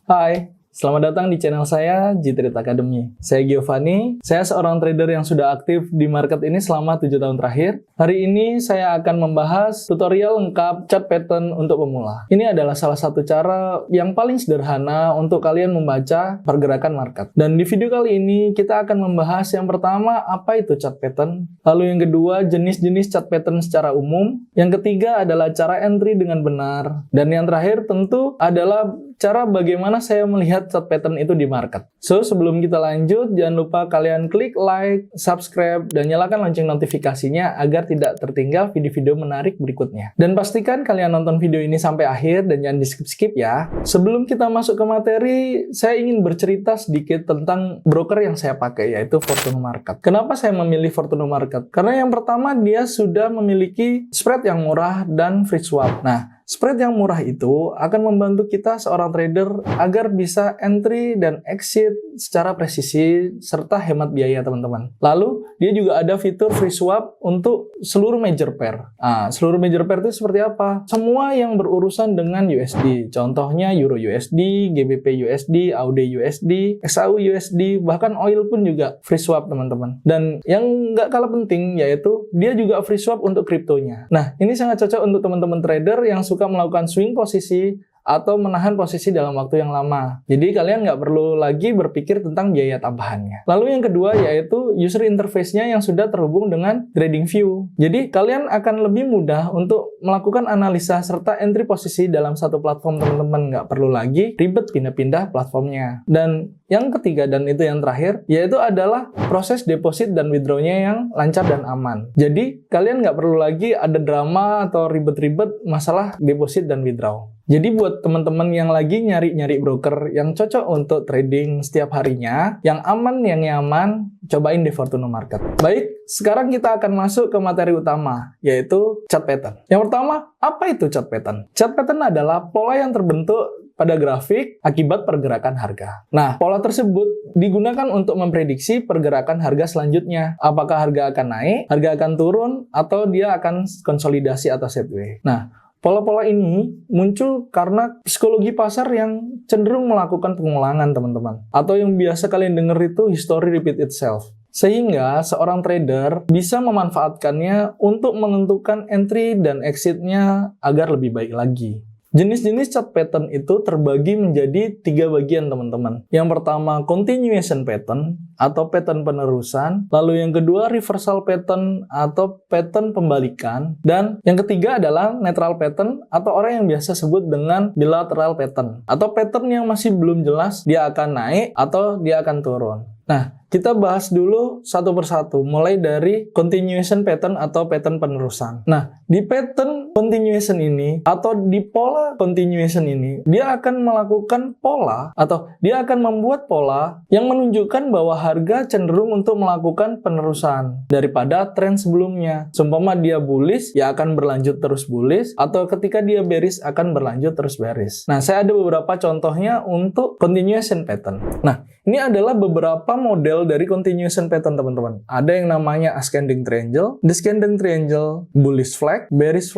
Hai, selamat datang di channel saya, G-Trade Academy. Saya Giovanni, saya seorang trader yang sudah aktif di market ini selama 7 tahun terakhir. Hari ini saya akan membahas tutorial lengkap chart pattern untuk pemula. Ini adalah salah satu cara yang paling sederhana untuk kalian membaca pergerakan market. Dan di video kali ini kita akan membahas yang pertama, apa itu chart pattern. Lalu yang kedua, jenis-jenis chart pattern secara umum. Yang ketiga adalah cara entry dengan benar. Dan yang terakhir tentu adalah cara bagaimana saya melihat chart pattern itu di market. So, sebelum kita lanjut, jangan lupa kalian klik like, subscribe, dan nyalakan lonceng notifikasinya agar tidak tertinggal video-video menarik berikutnya. Dan pastikan kalian nonton video ini sampai akhir dan jangan di-skip-skip ya. Sebelum kita masuk ke materi, saya ingin bercerita sedikit tentang broker yang saya pakai, yaitu Fortuno Market. Kenapa saya memilih Fortuno Market? Karena yang pertama, dia sudah memiliki spread yang murah dan free swap. Nah, spread yang murah itu akan membantu kita seorang trader agar bisa entry dan exit secara presisi serta hemat biaya teman-teman. Lalu dia juga ada fitur free swap untuk seluruh major pair. Nah, seluruh major pair itu seperti apa? Semua yang berurusan dengan USD. Contohnya Euro USD, GBP USD, AUD USD, XAU USD, bahkan oil pun juga free swap teman-teman. Dan yang nggak kalah penting yaitu dia juga free swap untuk kriptonya. Nah, ini sangat cocok untuk teman-teman trader yang suka melakukan swing posisi atau menahan posisi dalam waktu yang lama. Jadi kalian nggak perlu lagi berpikir tentang biaya tambahannya. Lalu yang kedua yaitu user interface-nya yang sudah terhubung dengan TradingView. Jadi kalian akan lebih mudah untuk melakukan analisa serta entry posisi dalam satu platform teman-teman. Nggak perlu lagi ribet pindah-pindah platformnya. Dan yang ketiga dan itu yang terakhir yaitu adalah proses deposit dan withdraw-nya yang lancar dan aman. Jadi kalian nggak perlu lagi ada drama atau ribet-ribet masalah deposit dan withdraw. Jadi buat teman-teman yang lagi nyari-nyari broker yang cocok untuk trading setiap harinya, yang aman, yang nyaman, cobain di Fortuno Market. Baik, sekarang kita akan masuk ke materi utama, yaitu chart pattern. Yang pertama, apa itu chart pattern? Chart pattern adalah pola yang terbentuk pada grafik akibat pergerakan harga. Nah, pola tersebut digunakan untuk memprediksi pergerakan harga selanjutnya. Apakah harga akan naik, harga akan turun, atau dia akan konsolidasi atau sideways. Nah, pola-pola ini muncul karena psikologi pasar yang cenderung melakukan pengulangan, teman-teman. Atau yang biasa kalian dengar itu history repeat itself. Sehingga seorang trader bisa memanfaatkannya untuk menentukan entry dan exit-nya agar lebih baik lagi. Jenis-jenis chart pattern itu terbagi menjadi 3 bagian teman-teman. Yang pertama continuation pattern atau pattern penerusan, lalu yang kedua reversal pattern atau pattern pembalikan, dan yang ketiga adalah neutral pattern atau orang yang biasa sebut dengan bilateral pattern atau pattern yang masih belum jelas dia akan naik atau dia akan turun. Nah, kita bahas dulu satu persatu, mulai dari continuation pattern atau pattern penerusan. Nah, di pattern continuation ini, atau di pola continuation ini, dia akan melakukan pola, atau dia akan membuat pola yang menunjukkan bahwa harga cenderung untuk melakukan penerusan daripada tren sebelumnya. Seumpama dia bullish, ya akan berlanjut terus bullish, atau ketika dia bearish, akan berlanjut terus bearish. Nah, saya ada beberapa contohnya untuk continuation pattern. Nah, ini adalah beberapa model dari continuation pattern teman-teman. Ada yang namanya ascending triangle, descending triangle, bullish flag, bearish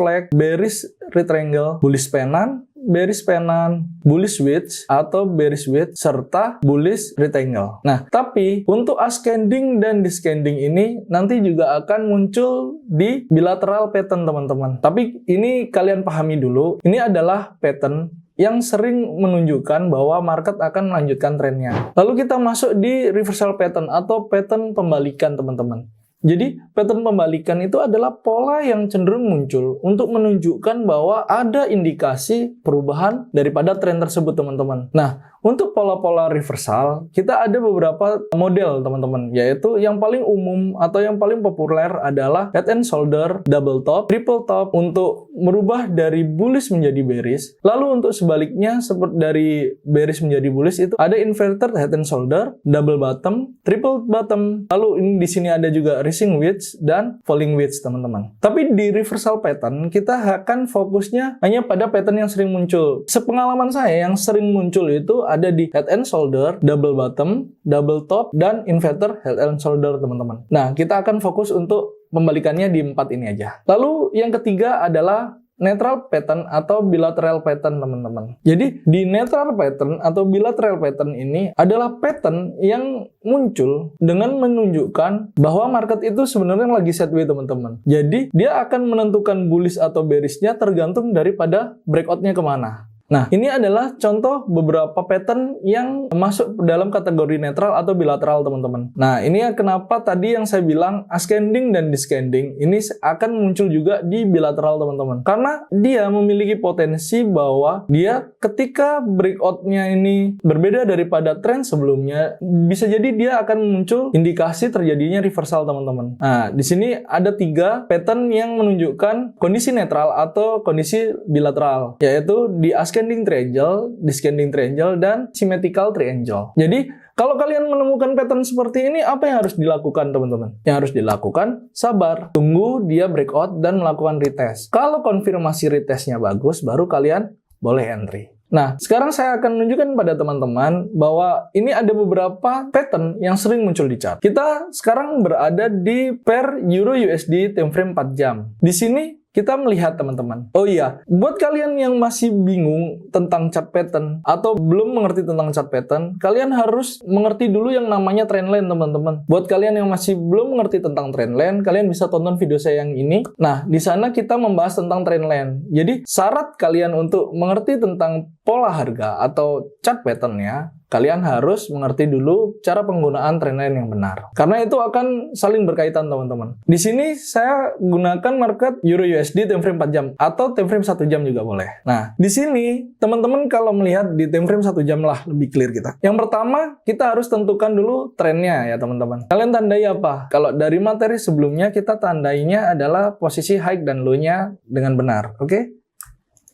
retriangle, bullish pennant, bearish pennant, bullish wedge atau bearish wedge serta bullish rectangle. Nah, tapi untuk ascending dan descending ini nanti juga akan muncul di bilateral pattern teman-teman. Tapi ini kalian pahami dulu, ini adalah pattern yang sering menunjukkan bahwa market akan melanjutkan trennya. Lalu kita masuk di reversal pattern atau pattern pembalikan teman-teman. Jadi pattern pembalikan itu adalah pola yang cenderung muncul untuk menunjukkan bahwa ada indikasi perubahan daripada tren tersebut teman-teman. Nah, untuk pola-pola reversal, kita ada beberapa model teman-teman, yaitu yang paling umum atau yang paling populer adalah head and shoulder, double top, triple top untuk merubah dari bullish menjadi bearish. Lalu untuk sebaliknya, seperti dari bearish menjadi bullish itu ada inverted head and shoulder, double bottom, triple bottom. Lalu ini di sini ada juga rising wedge dan falling wedge teman-teman. Tapi di reversal pattern kita akan fokusnya hanya pada pattern yang sering muncul. Sepengalaman saya yang sering muncul itu ada di head and shoulder, double bottom, double top, dan inverted head and shoulder teman-teman. Nah, kita akan fokus untuk membalikannya di 4 ini aja. Lalu yang ketiga adalah netral pattern atau bilateral pattern, teman-teman. Jadi di netral pattern atau bilateral pattern ini adalah pattern yang muncul dengan menunjukkan bahwa market itu sebenarnya lagi sideways, teman-teman. Jadi dia akan menentukan bullish atau bearishnya tergantung daripada breakoutnya kemana. Nah, ini adalah contoh beberapa pattern yang masuk dalam kategori netral atau bilateral, teman-teman. Nah, ini kenapa tadi yang saya bilang ascending dan descending ini akan muncul juga di bilateral, teman-teman. Karena dia memiliki potensi bahwa dia ketika breakoutnya ini berbeda daripada tren sebelumnya, bisa jadi dia akan muncul indikasi terjadinya reversal, teman-teman. Nah, di sini ada 3 pattern yang menunjukkan kondisi netral atau kondisi bilateral, yaitu di ascending triangle, descending triangle, dan symmetrical triangle. Jadi, kalau kalian menemukan pattern seperti ini, apa yang harus dilakukan, teman-teman? Yang harus dilakukan, sabar. Tunggu dia breakout dan melakukan retest. Kalau konfirmasi retestnya bagus, baru kalian boleh entry. Nah, sekarang saya akan menunjukkan pada teman-teman bahwa ini ada beberapa pattern yang sering muncul di chart. Kita sekarang berada di pair Euro USD time frame 4 jam. Di sini kita melihat, teman-teman. Oh iya, buat kalian yang masih bingung tentang chart pattern atau belum mengerti tentang chart pattern, kalian harus mengerti dulu yang namanya trendline, teman-teman. Buat kalian yang masih belum mengerti tentang trendline, kalian bisa tonton video saya yang ini. Nah, di sana kita membahas tentang trendline. Jadi, syarat kalian untuk mengerti tentang pola harga atau chart pattern-nya, kalian harus mengerti dulu cara penggunaan trendline yang benar. Karena itu akan saling berkaitan, teman-teman. Di sini saya gunakan market Euro USD time frame 4 jam atau time frame 1 jam juga boleh. Nah, di sini teman-teman kalau melihat di time frame 1 jam lah lebih clear kita. Yang pertama, kita harus tentukan dulu trennya ya, teman-teman. Kalian tandai apa? Kalau dari materi sebelumnya kita tandainya adalah posisi high dan low-nya dengan benar. Oke?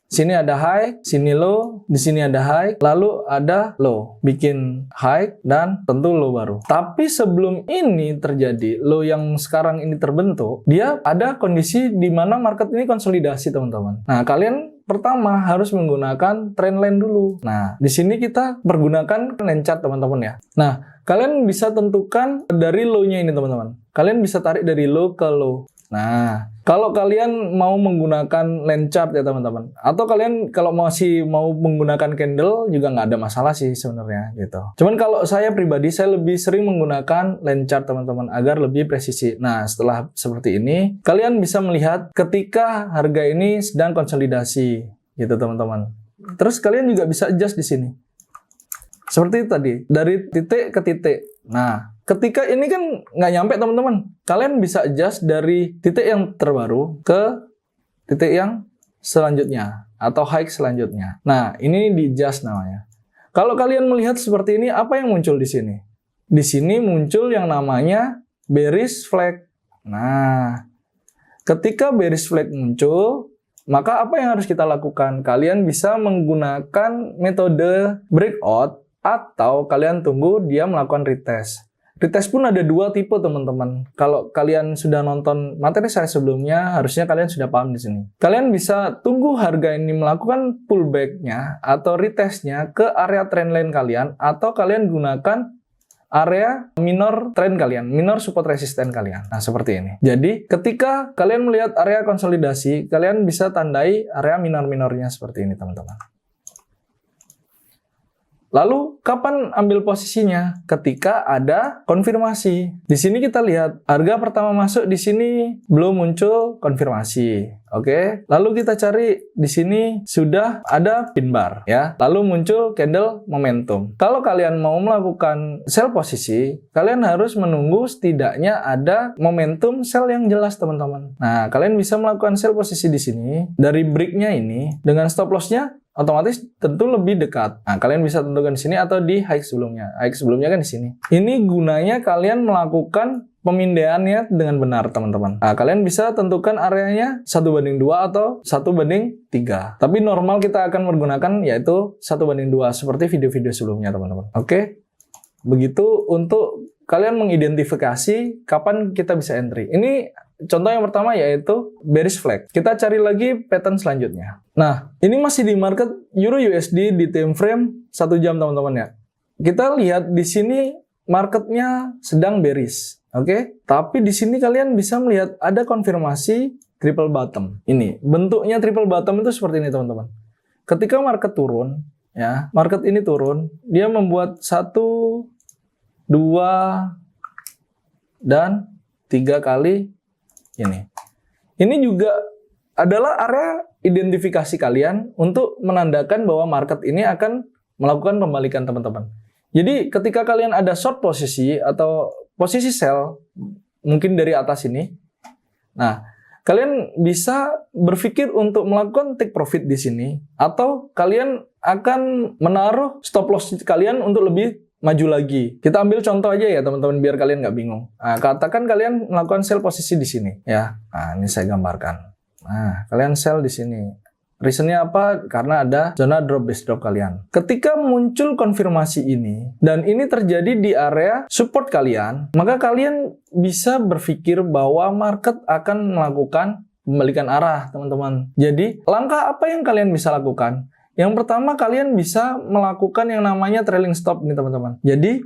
Sini ada high, sini low, di sini ada high, lalu ada low. Bikin high dan tentu low baru. Tapi sebelum ini terjadi, low yang sekarang ini terbentuk, dia ada kondisi di mana market ini konsolidasi, teman-teman. Nah, kalian pertama harus menggunakan trendline dulu. Nah, di sini kita pergunakan line chart, teman-teman ya. Nah, kalian bisa tentukan dari low-nya ini, teman-teman. Kalian bisa tarik dari low ke low. Nah, kalau kalian mau menggunakan line chart ya, teman-teman, atau kalian kalau masih mau menggunakan candle juga nggak ada masalah sih sebenarnya gitu. Cuman kalau saya pribadi, saya lebih sering menggunakan line chart, teman-teman, agar lebih presisi. Nah, setelah seperti ini, kalian bisa melihat ketika harga ini sedang konsolidasi gitu, teman-teman. Terus kalian juga bisa adjust di sini. Seperti tadi, dari titik ke titik. Nah, ketika ini kan nggak nyampe, teman-teman. Kalian bisa adjust dari titik yang terbaru ke titik yang selanjutnya atau high selanjutnya. Nah, ini di adjust namanya. Kalau kalian melihat seperti ini, apa yang muncul di sini? Di sini muncul yang namanya bearish flag. Nah, ketika bearish flag muncul, maka apa yang harus kita lakukan? Kalian bisa menggunakan metode breakout atau kalian tunggu dia melakukan retest. Retest pun ada 2 tipe, teman-teman. Kalau kalian sudah nonton materi saya sebelumnya, harusnya kalian sudah paham di sini. Kalian bisa tunggu harga ini melakukan pullback-nya atau retest-nya ke area trendline kalian, atau kalian gunakan area minor trend kalian, minor support resisten kalian. Nah, seperti ini. Jadi, ketika kalian melihat area konsolidasi, kalian bisa tandai area minor-minornya seperti ini, teman-teman. Lalu, kapan ambil posisinya? Ketika ada konfirmasi. Di sini kita lihat, harga pertama masuk di sini belum muncul konfirmasi. Oke. Lalu kita cari di sini sudah ada pin bar ya. Lalu muncul candle momentum. Kalau kalian mau melakukan sell posisi, kalian harus menunggu setidaknya ada momentum sell yang jelas, teman-teman. Nah, kalian bisa melakukan sell posisi di sini dari break-nya ini dengan stop loss-nya otomatis tentu lebih dekat. Nah, kalian bisa tentukan di sini atau di high sebelumnya. High sebelumnya kan di sini. Ini gunanya kalian melakukan pemindaiannya dengan benar, teman-teman. Nah, kalian bisa tentukan areanya 1:2 atau 1:3. Tapi normal kita akan menggunakan yaitu 1:2 seperti video-video sebelumnya, teman-teman. Oke. Begitu untuk kalian mengidentifikasi kapan kita bisa entry. Ini contoh yang pertama yaitu bearish flag. Kita cari lagi pattern selanjutnya. Nah, ini masih di market Euro USD di time frame 1 jam, teman-teman ya. Kita lihat di sini marketnya sedang bearish. Oke, tapi di sini kalian bisa melihat ada konfirmasi triple bottom. Ini bentuknya triple bottom itu seperti ini teman-teman. Ketika market turun, ya, market ini turun, dia membuat 1, 2, dan 3 kali ini. Ini juga adalah area identifikasi kalian untuk menandakan bahwa market ini akan melakukan pembalikan teman-teman. Jadi ketika kalian ada short posisi atau posisi sell, mungkin dari atas ini, nah kalian bisa berpikir untuk melakukan take profit di sini, atau kalian akan menaruh stop loss kalian untuk lebih maju lagi. Kita ambil contoh aja ya teman-teman biar kalian nggak bingung. Nah, katakan kalian melakukan sell posisi di sini ya. Nah, ini saya gambarkan. Nah, kalian sell di sini. Reasonnya apa? Karena ada zona drop base drop kalian. Ketika muncul konfirmasi ini dan ini terjadi di area support kalian, maka kalian bisa berpikir bahwa market akan melakukan pembalikan arah, teman-teman. Jadi, langkah apa yang kalian bisa lakukan? Yang pertama, kalian bisa melakukan yang namanya trailing stop nih teman-teman. Jadi,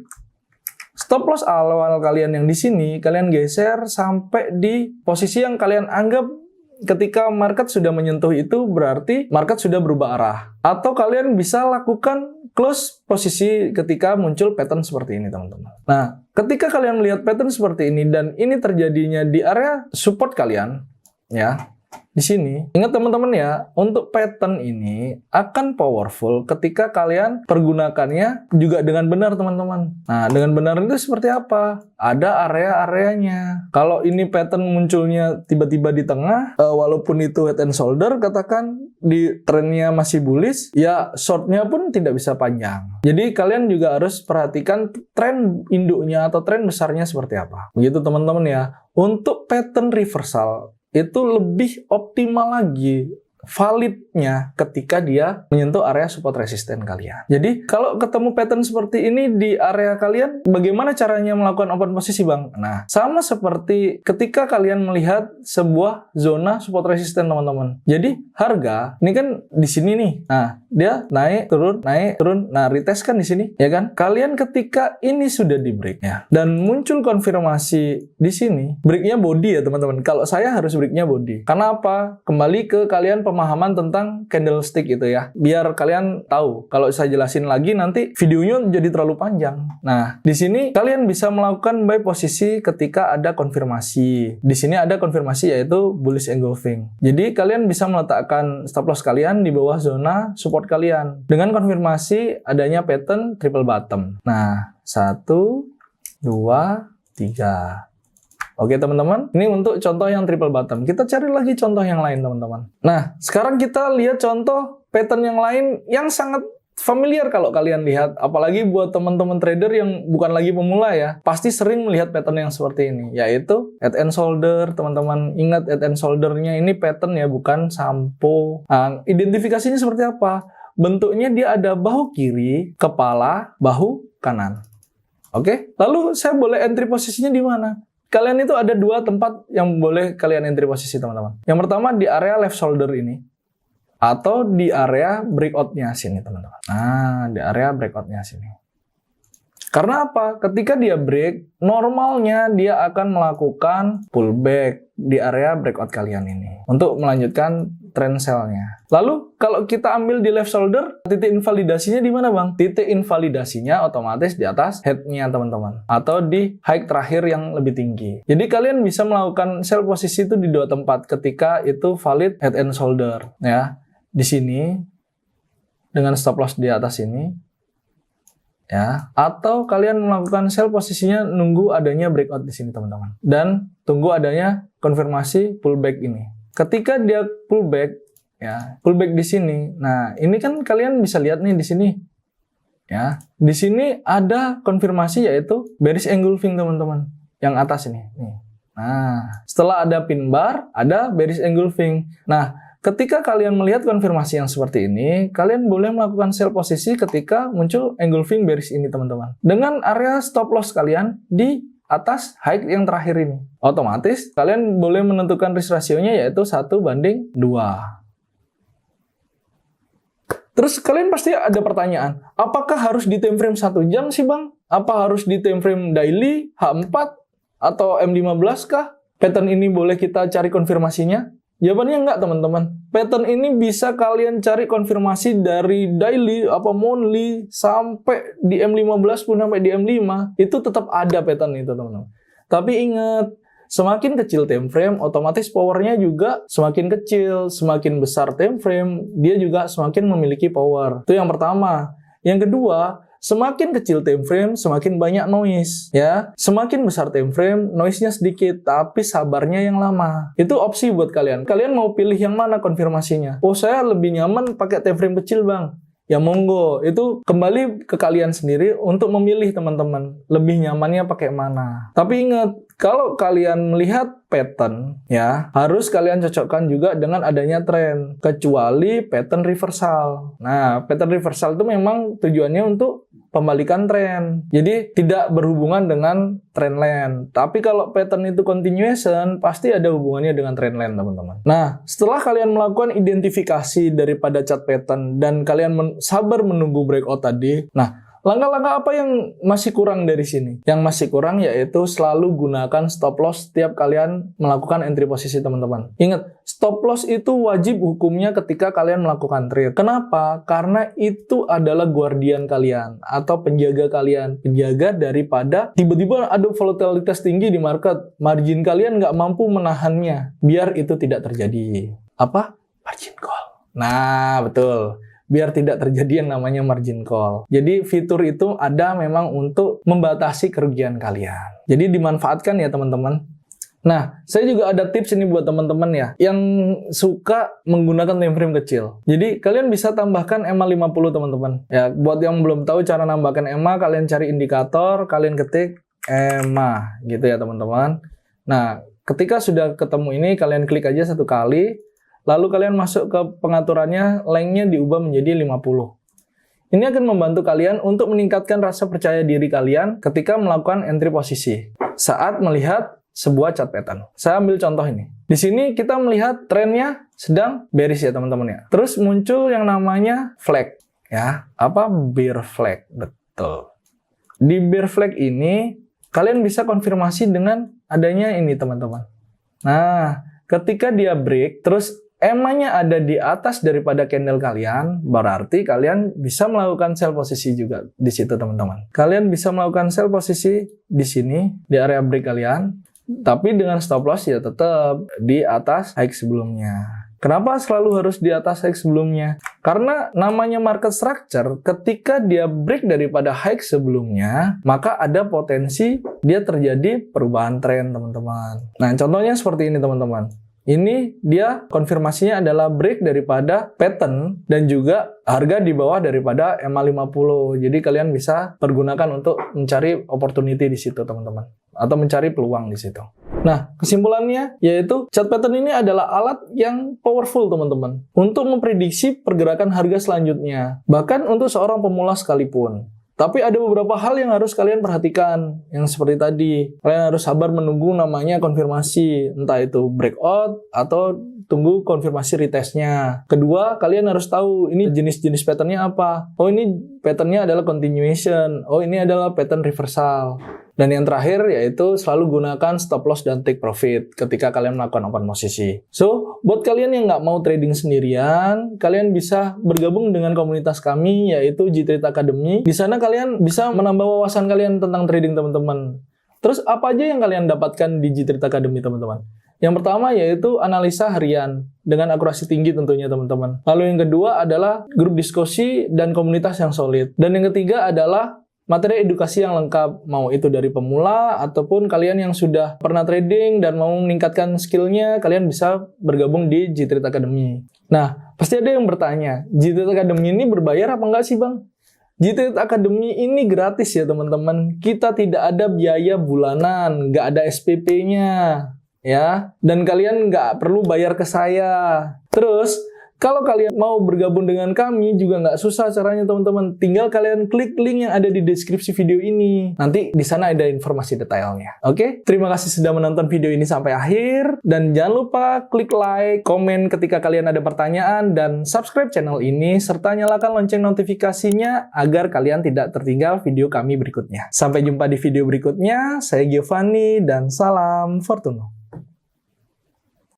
stop loss awal kalian yang di sini, kalian geser sampai di posisi yang kalian anggap ketika market sudah menyentuh itu berarti market sudah berubah arah. Atau kalian bisa lakukan close posisi ketika muncul pattern seperti ini teman-teman. Nah, ketika kalian melihat pattern seperti ini dan ini terjadinya di area support kalian, ya, di sini, ingat teman-teman ya, untuk pattern ini akan powerful ketika kalian pergunakannya juga dengan benar teman-teman. Nah, dengan benar itu seperti apa? Ada area-areanya. Kalau ini pattern munculnya tiba-tiba di tengah, walaupun itu head and shoulder, katakan di trennya masih bullish, ya shortnya pun tidak bisa panjang. Jadi kalian juga harus perhatikan tren induknya atau tren besarnya seperti apa. Begitu teman-teman ya. Untuk pattern reversal, itu lebih optimal lagi validnya ketika dia menyentuh area support resisten kalian. Jadi kalau ketemu pattern seperti ini di area kalian, bagaimana caranya melakukan open posisi bang? Nah, sama seperti ketika kalian melihat sebuah zona support resisten teman-teman. Jadi harga ini kan di sini nih. Nah, dia naik turun. Nah, retest kan di sini, ya kan? Kalian ketika ini sudah di break ya dan muncul konfirmasi di sini, breaknya body ya teman-teman. Kalau saya harus breaknya body. Karena apa? Kembali ke kalian pemahaman tentang candlestick itu ya. Biar kalian tahu. Kalau saya jelasin lagi nanti videonya jadi terlalu panjang. Nah, di sini kalian bisa melakukan buy posisi ketika ada konfirmasi. Di sini ada konfirmasi yaitu bullish engulfing. Jadi kalian bisa meletakkan stop loss kalian di bawah zona support kalian dengan konfirmasi adanya pattern triple bottom. Nah, 1, 2, 3. Oke teman-teman, ini untuk contoh yang triple bottom. Kita cari lagi contoh yang lain teman-teman. Nah, sekarang kita lihat contoh pattern yang lain yang sangat familiar kalau kalian lihat. Apalagi buat teman-teman trader yang bukan lagi pemula ya. Pasti sering melihat pattern yang seperti ini. Yaitu head and shoulder, teman-teman. Ingat head and shoulder-nya ini pattern ya, bukan sampo. Nah, identifikasinya seperti apa? Bentuknya dia ada bahu kiri, kepala, bahu kanan. Oke, lalu saya boleh entry posisinya di mana? Kalian itu ada 2 tempat yang boleh kalian entry posisi teman-teman. Yang pertama di area left shoulder ini. Atau di area breakout-nya sini teman-teman. Nah, di area breakout-nya sini. Karena apa? Ketika dia break, normalnya dia akan melakukan pullback di area breakout kalian ini. Untuk melanjutkan trend sell-nya. Lalu, kalau kita ambil di left shoulder, titik invalidasinya di mana bang? Titik invalidasinya otomatis di atas head-nya teman-teman. Atau di high terakhir yang lebih tinggi. Jadi kalian bisa melakukan sell posisi itu di 2 tempat ketika itu valid head and shoulder. Ya, di sini, dengan stop loss di atas ini. Ya, atau kalian melakukan sell posisinya nunggu adanya breakout di sini teman-teman dan tunggu adanya konfirmasi pullback ini. Ketika dia pullback ya, pullback di sini. Nah, ini kan kalian bisa lihat nih di sini. Ya, di sini ada konfirmasi yaitu bearish engulfing teman-teman. Yang atas ini. Nih. Nah, setelah ada pin bar, ada bearish engulfing. Nah, ketika kalian melihat konfirmasi yang seperti ini, kalian boleh melakukan sell posisi ketika muncul engulfing bearish ini teman-teman. Dengan area stop loss kalian di atas high yang terakhir ini. Otomatis kalian boleh menentukan risk ratio-nya yaitu 1:2. Terus kalian pasti ada pertanyaan, apakah harus di time frame 1 jam sih bang? Apa harus di time frame daily, H4, atau M15 kah? Pattern ini boleh kita cari konfirmasinya? Jawabannya enggak, teman-teman. Pattern ini bisa kalian cari konfirmasi dari daily, monthly, sampai di M15 pun sampai di M5. Itu tetap ada pattern itu, teman-teman. Tapi ingat, semakin kecil time frame, otomatis powernya juga semakin kecil. Semakin besar time frame, dia juga semakin memiliki power. Itu yang pertama. Yang kedua, semakin kecil time frame, semakin banyak noise, ya. Semakin besar time frame, noise-nya sedikit, tapi sabarnya yang lama. Itu opsi buat kalian. Kalian mau pilih yang mana konfirmasinya? Oh, saya lebih nyaman pakai time frame kecil, Bang. Ya monggo, itu kembali ke kalian sendiri untuk memilih, teman-teman. Lebih nyamannya pakai mana. Tapi ingat, kalau kalian melihat pattern, ya, harus kalian cocokkan juga dengan adanya tren. Kecuali pattern reversal. Nah, pattern reversal itu memang tujuannya untuk pembalikan tren. Jadi tidak berhubungan dengan trendline. Tapi kalau pattern itu continuation, pasti ada hubungannya dengan trendline, teman-teman. Nah, setelah kalian melakukan identifikasi daripada chart pattern dan kalian sabar menunggu breakout tadi, nah, langkah-langkah apa yang masih kurang dari sini? Yang masih kurang yaitu selalu gunakan stop loss setiap kalian melakukan entry posisi, teman-teman. Ingat, stop loss itu wajib hukumnya ketika kalian melakukan trade. Kenapa? Karena itu adalah guardian kalian atau penjaga kalian. Penjaga daripada tiba-tiba ada volatilitas tinggi di market. Margin kalian nggak mampu menahannya. Biar itu tidak terjadi. Apa? Margin call. Nah, betul. Biar tidak terjadi yang namanya margin call. Jadi fitur itu ada memang untuk membatasi kerugian kalian. Jadi dimanfaatkan ya, teman-teman. Nah, saya juga ada tips ini buat teman-teman ya, yang suka menggunakan time frame kecil. Jadi kalian bisa tambahkan EMA 50, teman-teman. Ya, buat yang belum tahu cara nambahkan EMA, kalian cari indikator, kalian ketik EMA gitu ya, teman-teman. Nah, ketika sudah ketemu ini, kalian klik aja satu kali. Lalu kalian masuk ke pengaturannya, lengthnya diubah menjadi 50. Ini akan membantu kalian untuk meningkatkan rasa percaya diri kalian ketika melakukan entry posisi saat melihat sebuah chart pattern. Saya ambil contoh ini. Di sini kita melihat trennya sedang bearish ya, teman-teman ya. Terus muncul yang namanya flag ya. Apa? Bear flag. Betul. Di bear flag ini kalian bisa konfirmasi dengan adanya ini, teman-teman. Nah, ketika dia break terus EMA-nya ada di atas daripada candle kalian, berarti kalian bisa melakukan sell posisi juga di situ, teman-teman. Kalian bisa melakukan sell posisi di sini, di area break kalian, tapi dengan stop loss ya tetap di atas high sebelumnya. Kenapa selalu harus di atas high sebelumnya? Karena namanya market structure, ketika dia break daripada high sebelumnya, maka ada potensi dia terjadi perubahan tren, teman-teman. Nah, contohnya seperti ini, teman-teman. Ini dia konfirmasinya adalah break daripada pattern dan juga harga di bawah daripada EMA 50. Jadi kalian bisa pergunakan untuk mencari opportunity di situ, teman-teman. Atau mencari peluang di situ. Nah, kesimpulannya yaitu chart pattern ini adalah alat yang powerful, teman-teman, untuk memprediksi pergerakan harga selanjutnya. Bahkan untuk seorang pemula sekalipun. Tapi ada beberapa hal yang harus kalian perhatikan. Yang seperti tadi, kalian harus sabar menunggu namanya konfirmasi. Entah itu breakout atau tunggu konfirmasi retestnya. Kedua, kalian harus tahu ini jenis-jenis patternnya apa. Oh, ini patternnya adalah continuation. Oh, ini adalah pattern reversal. Dan yang terakhir yaitu selalu gunakan stop loss dan take profit ketika kalian melakukan open posisi. So, buat kalian yang nggak mau trading sendirian, kalian bisa bergabung dengan komunitas kami yaitu G-Trade Academy. Di sana kalian bisa menambah wawasan kalian tentang trading, teman-teman. Terus apa aja yang kalian dapatkan di G-Trade Academy, teman-teman? Yang pertama yaitu analisa harian dengan akurasi tinggi tentunya, teman-teman. Lalu yang kedua adalah grup diskusi dan komunitas yang solid. Dan yang ketiga adalah materi edukasi yang lengkap, mau itu dari pemula ataupun kalian yang sudah pernah trading dan mau meningkatkan skillnya, kalian bisa bergabung di G-Trade Academy. Nah, pasti ada yang bertanya, G-Trade Academy ini berbayar apa enggak sih, Bang? G-Trade Academy ini gratis ya, teman-teman. Kita tidak ada biaya bulanan, nggak ada SPP-nya, ya. Dan kalian nggak perlu bayar ke saya. Terus, kalau kalian mau bergabung dengan kami juga nggak susah caranya, teman-teman. Tinggal kalian klik link yang ada di deskripsi video ini. Nanti di sana ada informasi detailnya. Oke? Terima kasih sudah menonton video ini sampai akhir. Dan jangan lupa klik like, komen ketika kalian ada pertanyaan, dan subscribe channel ini, serta nyalakan lonceng notifikasinya agar kalian tidak tertinggal video kami berikutnya. Sampai jumpa di video berikutnya. Saya Giovanni, dan salam Fortuno.